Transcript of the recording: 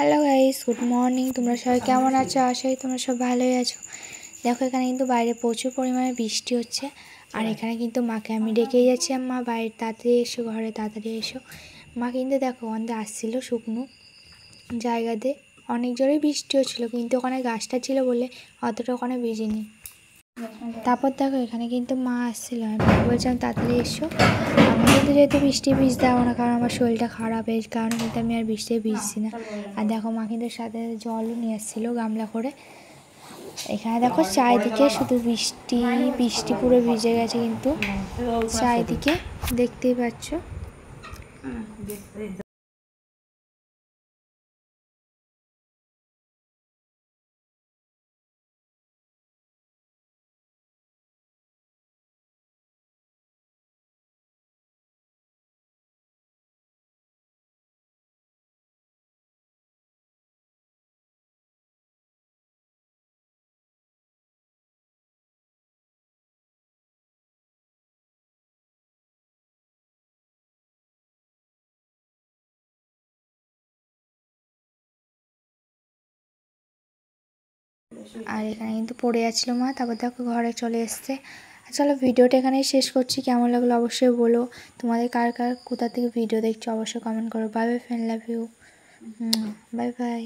Hello guys, good morning. তোমরা সবাই কেমন আছো? আশা করি তোমরা সব ভালোই আছো। দেখো, এখানে কিন্তু বাইরে প্রচুর পরিমাণে বৃষ্টি হচ্ছে। আর এখানে কিন্তু মাকে আমি ডেকেই যাচ্ছি, মা বাইরে তাড়াতাড়ি এসো, ঘরে তাড়াতাড়ি এসো। মা কিন্তু দেখো ওখানে আসছিল শুকনো জায়গাতে, অনেক জোরে বৃষ্টি হচ্ছিলো, কিন্তু ওখানে গাছটা ছিল বলে অতটা ওখানে ভিজিনি। তারপর দেখো এখানে কিন্তু মা আসছিলো, আমি বলছিলাম তাড়াতাড়ি এসো। আমি কিন্তু যেহেতু বৃষ্টি ভিজতে যাবো না, কারণ আমার শরীরটা খারাপ, এই কারণে কিন্তু আমি আর বৃষ্টি ভিজছি না। আর দেখো মা কিন্তু সাথে জলও নিয়ে এসেছিলো গামলা করে। এখানে দেখো চারিদিকে শুধু বৃষ্টি বৃষ্টি, পুরো ভিজে গেছে কিন্তু চারিদিকে, দেখতেই পাচ্ছ। আর এখানে কিন্তু পড়ে যাচ্ছিলো মা, তারপর দেখো ঘরে চলে এসছে। চলো ভিডিওটা এখানেই শেষ করছি। কেমন লাগলো অবশ্যই বলো। তোমাদের কার কার কোথা থেকে ভিডিও দেখছো অবশ্যই কমেন্ট করো। Bye bye, friend, love you, bye by.